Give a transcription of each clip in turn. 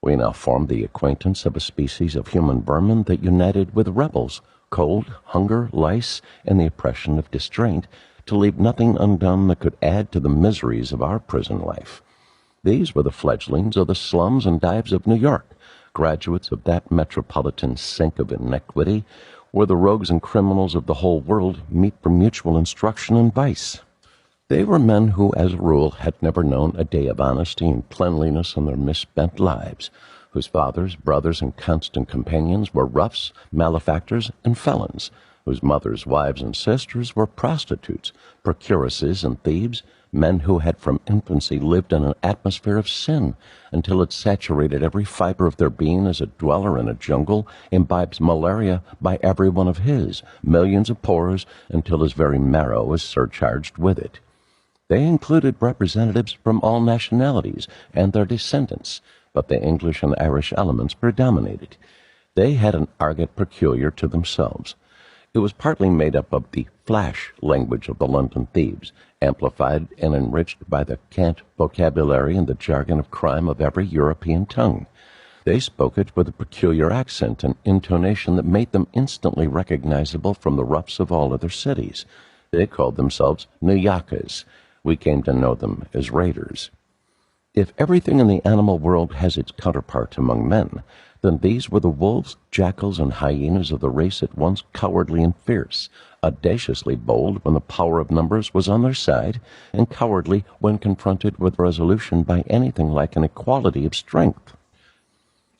We now formed the acquaintance of a species of human vermin that united with rebels, cold, hunger, lice, and the oppression of distraint, to leave nothing undone that could add to the miseries of our prison life. These were the fledglings of the slums and dives of New York, graduates of that metropolitan sink of iniquity, where the rogues and criminals of the whole world meet for mutual instruction and vice. They were men who, as a rule, had never known a day of honesty and cleanliness in their misspent lives, whose fathers, brothers, and constant companions were roughs, malefactors, and felons, whose mothers, wives, and sisters were prostitutes, procuresses, and thieves, men who had from infancy lived in an atmosphere of sin until it saturated every fiber of their being, as a dweller in a jungle imbibes malaria by every one of his millions of pores until his very marrow is surcharged with it. They included representatives from all nationalities and their descendants, but the English and Irish elements predominated. They had an argot peculiar to themselves. It was partly made up of the flash language of the London thieves, amplified and enriched by the cant vocabulary and the jargon of crime of every European tongue. They spoke it with a peculiar accent and intonation that made them instantly recognizable from the roughs of all other cities. They called themselves New Yorkers. We came to know them as raiders. If everything in the animal world has its counterpart among men, then these were the wolves, jackals, and hyenas of the race at once cowardly and fierce, audaciously bold when the power of numbers was on their side, and cowardly when confronted with resolution by anything like an equality of strength.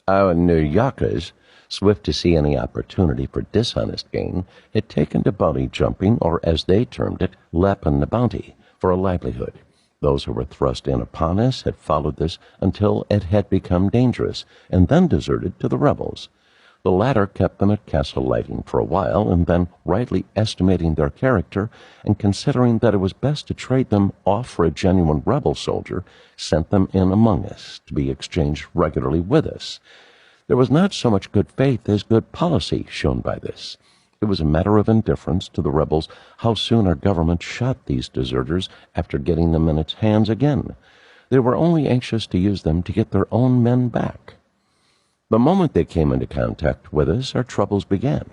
Our New Yorkers, swift to see any opportunity for dishonest gain, had taken to bounty jumping, or as they termed it, lapping the bounty, for a livelihood. Those who were thrust in upon us had followed this until it had become dangerous, and then deserted to the rebels. The latter kept them at castle lighting for a while, and then, rightly estimating their character, and considering that it was best to trade them off for a genuine rebel soldier, sent them in among us, to be exchanged regularly with us. There was not so much good faith as good policy shown by this. It was a matter of indifference to the rebels how soon our government shot these deserters after getting them in its hands again. They were only anxious to use them to get their own men back. The moment they came into contact with us, our troubles began.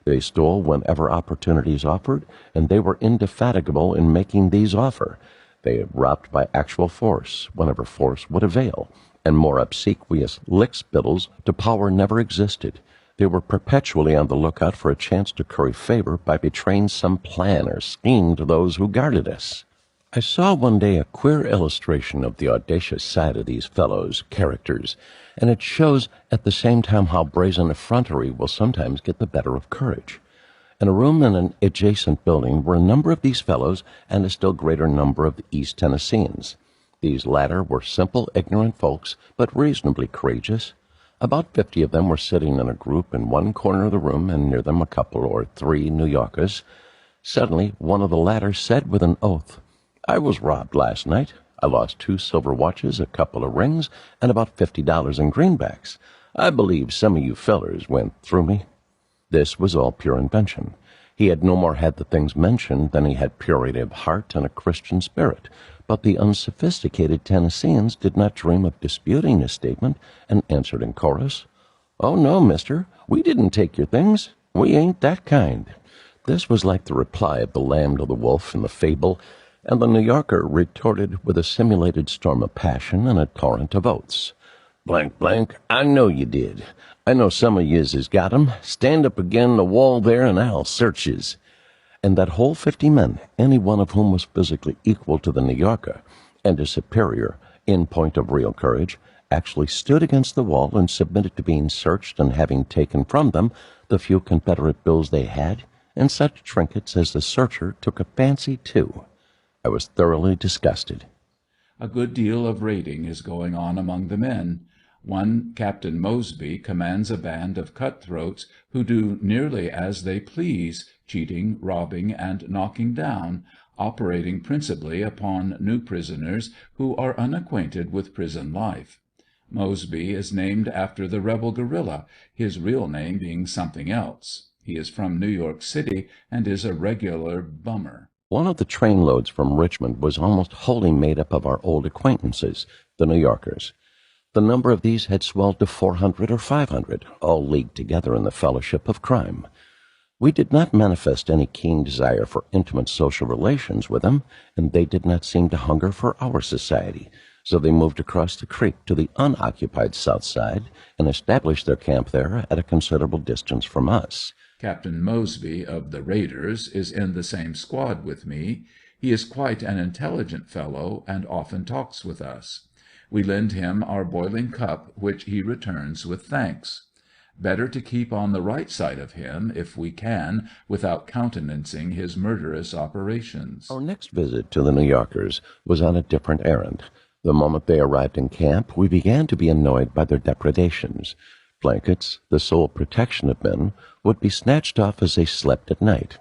They stole whenever opportunities offered, and they were indefatigable in making these offer. They robbed by actual force, whenever force would avail, and more obsequious lickspittles to power never existed. They were perpetually on the lookout for a chance to curry favor by betraying some plan or scheme to those who guarded us. I saw one day a queer illustration of the audacious side of these fellows' characters, and it shows at the same time how brazen effrontery will sometimes get the better of courage. In a room in an adjacent building were a number of these fellows and a still greater number of the East Tennesseans. These latter were simple, ignorant folks, but reasonably courageous. About 50 of them were sitting in a group in one corner of the room, and near them a couple or three New Yorkers. Suddenly, one of the latter said with an oath, "I was robbed last night. I lost 2 silver watches, a couple of rings, and about $50 in greenbacks. I believe some of you fellers went through me." This was all pure invention. He had no more had the things mentioned than he had purity of heart and a Christian spirit. But the unsophisticated Tennesseans did not dream of disputing his statement, and answered in chorus, "Oh, no, mister, we didn't take your things. We ain't that kind." This was like the reply of the lamb to the wolf in the fable, and the New Yorker retorted with a simulated storm of passion and a torrent of oaths. "Blank, blank, I know you did. I know some of yez has got 'em. Stand up again the wall there, and I'll search yez." And that whole 50 men, any one of whom was physically equal to the New Yorker, and a superior, in point of real courage, actually stood against the wall and submitted to being searched, and having taken from them the few Confederate bills they had, and such trinkets as the searcher took a fancy to. I was thoroughly disgusted. A good deal of raiding is going on among the men. One Captain Mosby commands a band of cutthroats who do nearly as they please, cheating, robbing, and knocking down, operating principally upon new prisoners who are unacquainted with prison life. Mosby is named after the rebel guerrilla, his real name being something else. He is from New York City and is a regular bummer. One of the train loads from Richmond was almost wholly made up of our old acquaintances, the New Yorkers. The number of these had swelled to 400 or 500, all leagued together in the fellowship of crime. We did not manifest any keen desire for intimate social relations with them, and they did not seem to hunger for our society, so they moved across the creek to the unoccupied south side and established their camp there at a considerable distance from us. Captain Mosby, of the Raiders, is in the same squad with me. He is quite an intelligent fellow, and often talks with us. We lend him our boiling cup, which he returns with thanks. Better to keep on the right side of him, if we can, without countenancing his murderous operations. Our next visit to the New Yorkers was on a different errand. The moment they arrived in camp, we began to be annoyed by their depredations. Blankets, the sole protection of men, would be snatched off as they slept at night.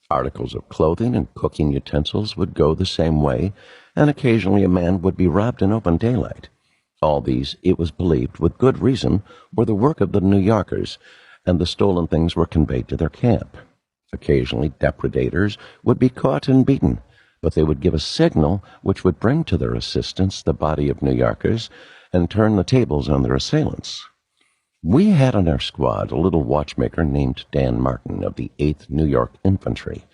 Articles of clothing and cooking utensils would go the same way, and occasionally a man would be robbed in open daylight. All these, it was believed, with good reason, were the work of the New Yorkers, and the stolen things were conveyed to their camp. Occasionally depredators would be caught and beaten, but they would give a signal which would bring to their assistance the body of New Yorkers and turn the tables on their assailants. We had on our squad a little watchmaker named Dan Martin of the 8th New York Infantry.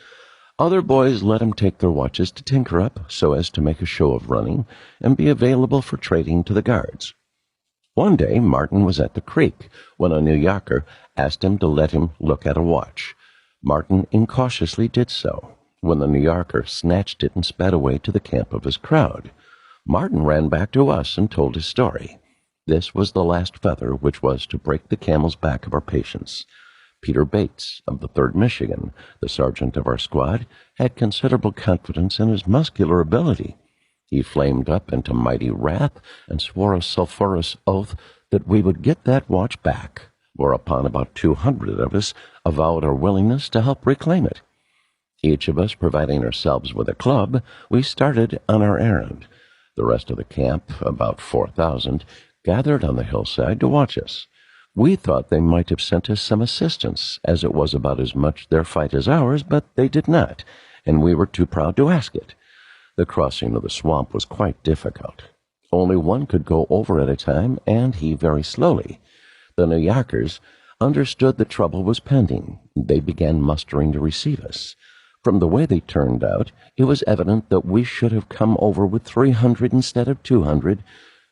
Other boys let him take their watches to tinker up so as to make a show of running and be available for trading to the guards. One day Martin was at the creek when a New Yorker asked him to let him look at a watch. Martin incautiously did so, when the New Yorker snatched it and sped away to the camp of his crowd. Martin ran back to us and told his story. This was the last feather which was to break the camel's back of our patience. Peter Bates, of the 3rd Michigan, the sergeant of our squad, had considerable confidence in his muscular ability. He flamed up into mighty wrath and swore a sulphurous oath that we would get that watch back, whereupon about 200 of us avowed our willingness to help reclaim it. Each of us providing ourselves with a club, we started on our errand. The rest of the camp, about 4,000, gathered on the hillside to watch us. We thought they might have sent us some assistance, as it was about as much their fight as ours, but they did not, and we were too proud to ask it. The crossing of the swamp was quite difficult. Only one could go over at a time, and he very slowly. The New Yorkers understood the trouble was pending. They began mustering to receive us. From the way they turned out, it was evident that we should have come over with 300 instead of 200,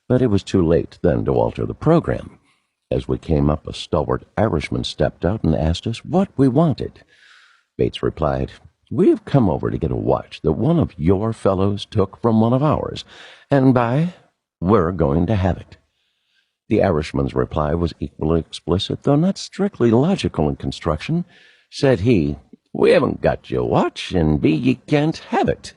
but it was too late then to alter the program. As we came up, a stalwart Irishman stepped out and asked us what we wanted. Bates replied, "We have come over to get a watch that one of your fellows took from one of ours, and we're going to have it." The Irishman's reply was equally explicit, though not strictly logical in construction. Said he, "We haven't got your watch, and ye can't have it."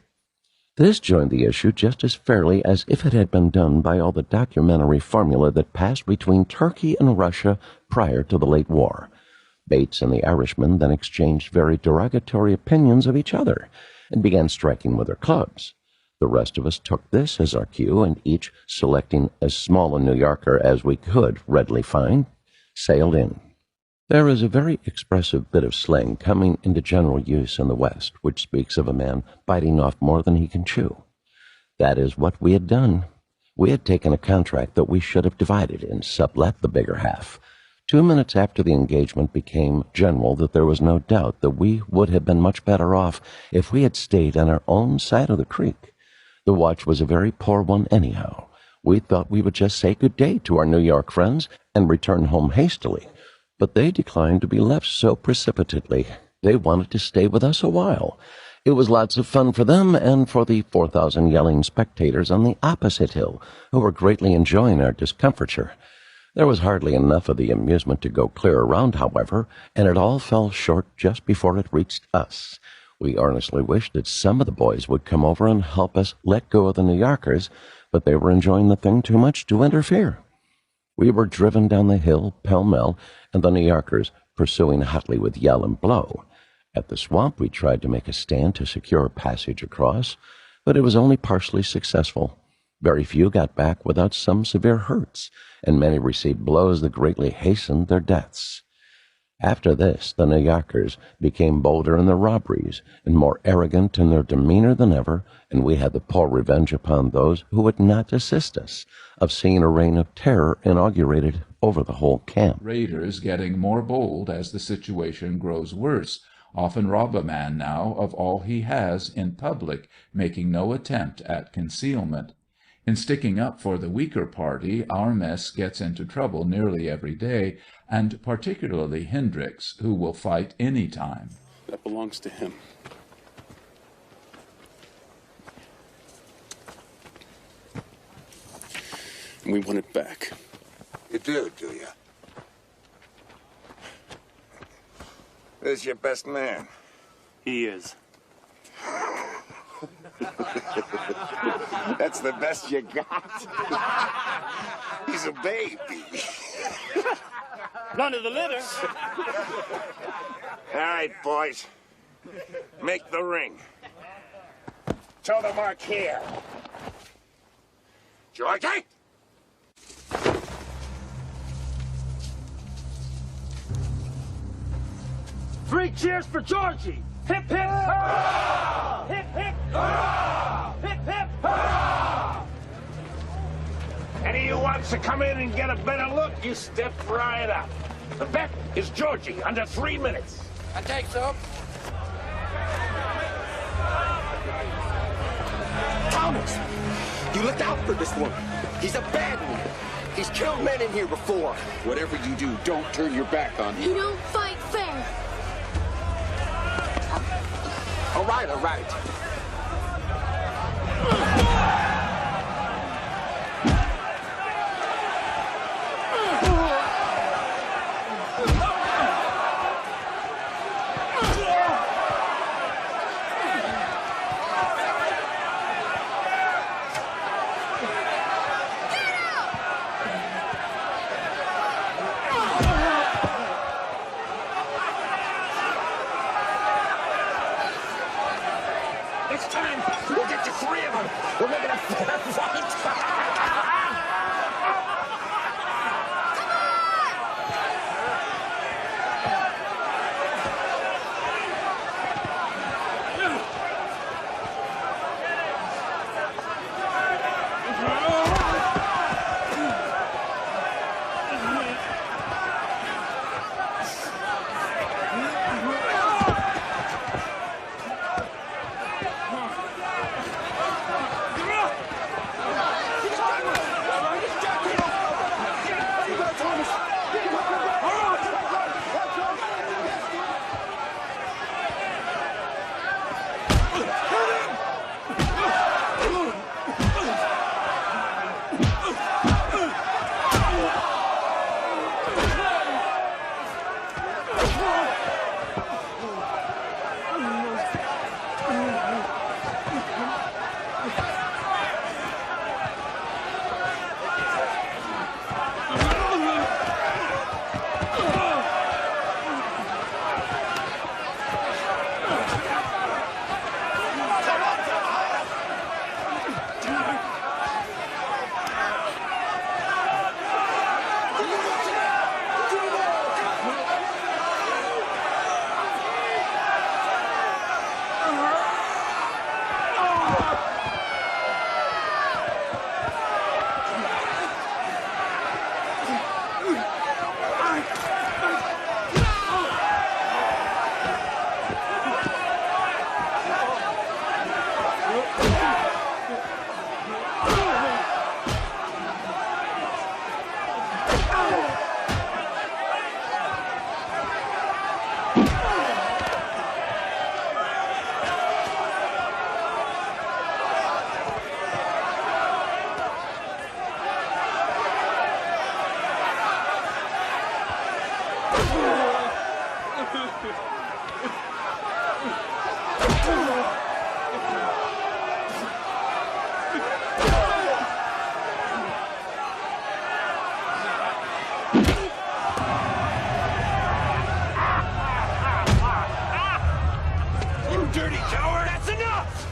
This joined the issue just as fairly as if it had been done by all the documentary formula that passed between Turkey and Russia prior to the late war. Bates and the Irishman then exchanged very derogatory opinions of each other and began striking with their clubs. The rest of us took this as our cue, and each, selecting as small a New Yorker as we could readily find, sailed in. There is a very expressive bit of slang coming into general use in the West, which speaks of a man biting off more than he can chew. That is what we had done. We had taken a contract that we should have divided and sublet the bigger half. 2 minutes after the engagement became general that there was no doubt that we would have been much better off if we had stayed on our own side of the creek. The watch was a very poor one anyhow. We thought we would just say good day to our New York friends and return home hastily. But they declined to be left so precipitately. They wanted to stay with us a while. It was lots of fun for them and for the 4,000 yelling spectators on the opposite hill, who were greatly enjoying our discomfiture. There was hardly enough of the amusement to go clear around, however, and it all fell short just before it reached us. We earnestly wished that some of the boys would come over and help us let go of the New Yorkers, but they were enjoying the thing too much to interfere. We were driven down the hill, pell-mell, and the New Yorkers pursuing hotly with yell and blow. At the swamp we tried to make a stand to secure a passage across, but it was only partially successful. Very few got back without some severe hurts, and many received blows that greatly hastened their deaths. After this, the New Yorkers became bolder in their robberies and more arrogant in their demeanor than ever, and we had to pour revenge upon those who would not assist us, of seeing a reign of terror inaugurated over the whole camp. Raiders getting more bold as the situation grows worse, often rob a man now of all he has in public, making no attempt at concealment. In sticking up for the weaker party, our mess gets into trouble nearly every day, and particularly Hendricks, who will fight any time. That belongs to him. And we want it back. You do you? This is your best man. He is. That's the best you got? He's a baby. None of the litter. All right, boys. Make the ring. Show the mark here. Georgie? Three cheers for Georgie! Hip, hip, hurrah! Hip, hip, hurrah! Hip, hip, hurrah! Any of you wants to come in and get a better look, you step right up. The bet is Georgie, under 3 minutes. I take so. Thomas, you look out for this one. He's a bad one. He's killed men in here before. Whatever you do, don't turn your back on him. You don't fight fair. All right, all right. Next time, we'll get you 3 of them. We're making a fair fight. Dirty coward! That's enough!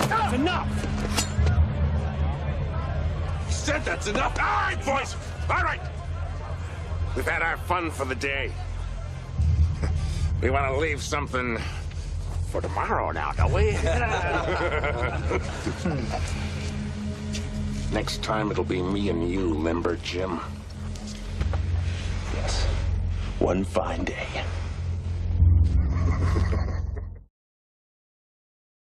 That's enough! Said that's enough! All right, boys! All right! We've had our fun for the day. We want to leave something for tomorrow now, don't we? Next time it'll be me and you, remember, Jim? Yes. One fine day.